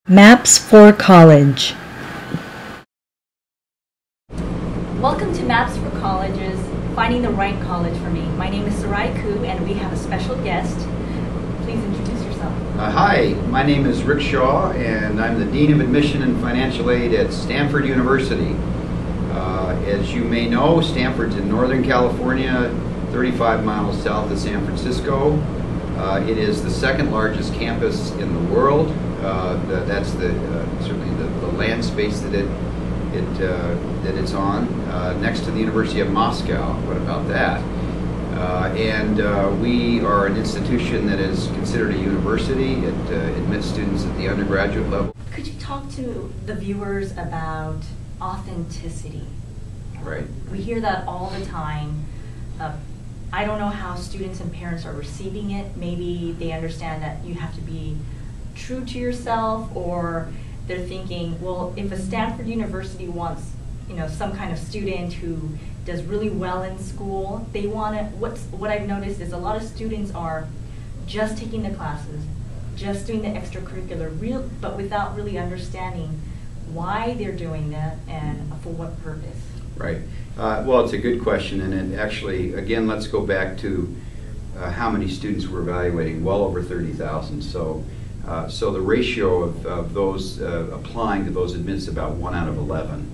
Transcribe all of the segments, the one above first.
Maps for College. Welcome to Maps for College's Finding the Right College for Me. My name is Sarai Koo, and we have a special guest. Please introduce yourself. Hi, my name is Rick Shaw, and I'm the Dean of Admission and Financial Aid at Stanford University. As you may know, Stanford's in Northern California, 35 miles south of San Francisco. It is the second largest campus in the world. That's certainly the land space that it's on, next to the University of Moscow. What about that? We are an institution that is considered a university. It admits students at the undergraduate level. Could you talk to the viewers about authenticity? Right. We hear that all the time. I don't know how students and parents are receiving it. Maybe they understand that you have to be true to yourself, or they're thinking, well, if a Stanford University wants, some kind of student who does really well in school, they want to. What I've noticed is a lot of students are just taking the classes, just doing the extracurricular, but without really understanding why they're doing that and for what purpose. Right. Well, it's a good question, and it actually, again, let's go back to how many students we're evaluating. Well over 30,000. So the ratio of those applying to those admits about 1 out of 11.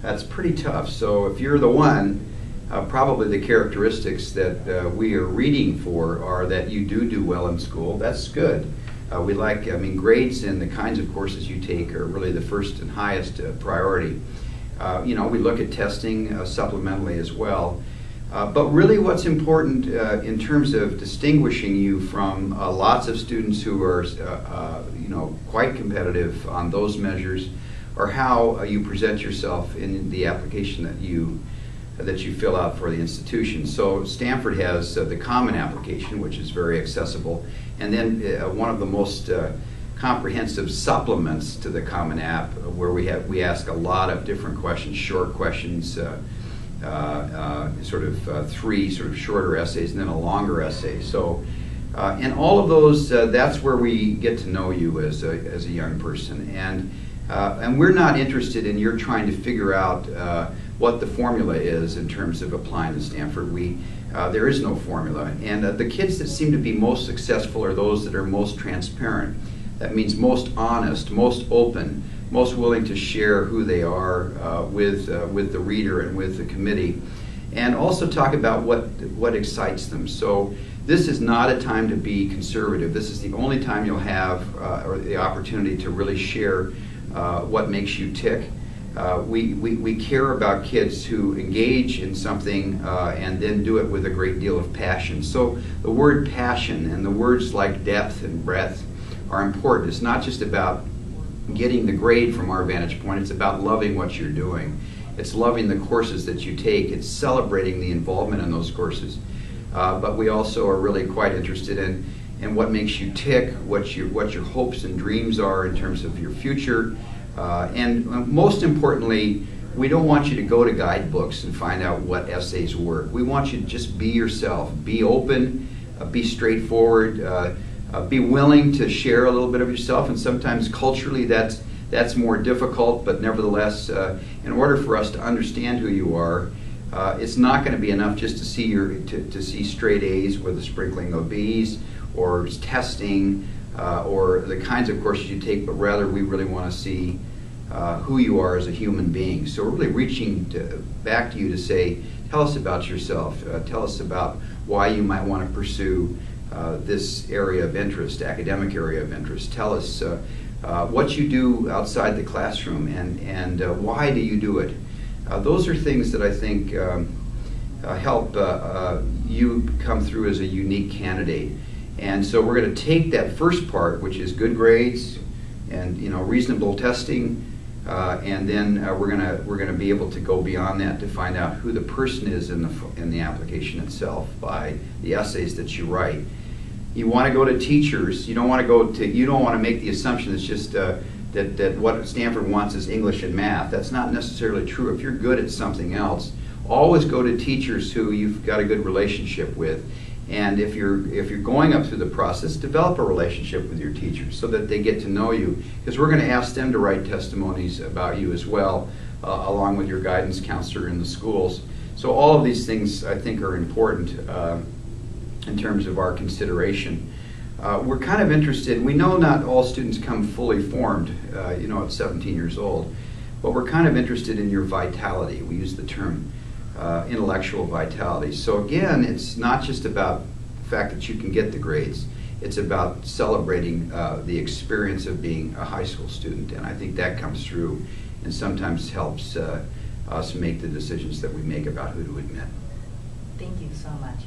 That's pretty tough. So if you're the one, probably the characteristics that we are reading for are that you do well in school. That's good. Grades and the kinds of courses you take are really the first and highest priority. We look at testing supplementally as well. But really what's important in terms of distinguishing you from lots of students who are quite competitive on those measures, or how you present yourself in the application that you fill out for the institution. So Stanford has the Common Application, which is very accessible, and then one of the most comprehensive supplements to the Common App, where we ask a lot of different questions, short questions, three sort of shorter essays and then a longer essay. So in all of those, that's where we get to know you as a young person, and we're not interested in your trying to figure out what the formula is in terms of applying to Stanford. There is no formula, and the kids that seem to be most successful are those that are most transparent. That means most honest, most open, most willing to share who they are with the reader and with the committee, and also talk about what excites them. So this is not a time to be conservative. This is the only time you'll have or the opportunity to really share what makes you tick. We care about kids who engage in something and then do it with a great deal of passion. So the word passion and the words like depth and breadth are important. It's not just about getting the grade from our vantage point. It's about loving what you're doing. It's loving the courses that you take. It's celebrating the involvement in those courses. But we also are really quite interested in what makes you tick, what your hopes and dreams are in terms of your future. And most importantly, we don't want you to go to guidebooks and find out what essays work. We want you to just be yourself, be open, be straightforward, be willing to share a little bit of yourself, and sometimes culturally that's more difficult, but nevertheless, in order for us to understand who you are, it's not going to be enough just to see straight A's with a sprinkling of B's, or testing, or the kinds of courses you take, but rather we really want to see who you are as a human being. So we're really reaching back to you to say, tell us about yourself, tell us about why you might want to pursue this area of interest, academic area of interest. Tell us what you do outside the classroom, and why do you do it. Those are things that I think help you come through as a unique candidate. And so we're going to take that first part, which is good grades and reasonable testing, and then we're going to be able to go beyond that to find out who the person is in the application itself by the essays that you write. You want to go to teachers. You don't want to make the assumption it's just that what Stanford wants is English and math. That's not necessarily true. If you're good at something else, always go to teachers who you've got a good relationship with, And if you're going up through the process, develop a relationship with your teachers so that they get to know you, because we're going to ask them to write testimonies about you as well, along with your guidance counselor in the schools. So all of these things, I think, are important in terms of our consideration. We're kind of interested, we know not all students come fully formed, at 17 years old, but we're kind of interested in your vitality. We use the term intellectual vitality. So again, it's not just about the fact that you can get the grades, it's about celebrating the experience of being a high school student, and I think that comes through and sometimes helps us make the decisions that we make about who to admit. Thank you so much.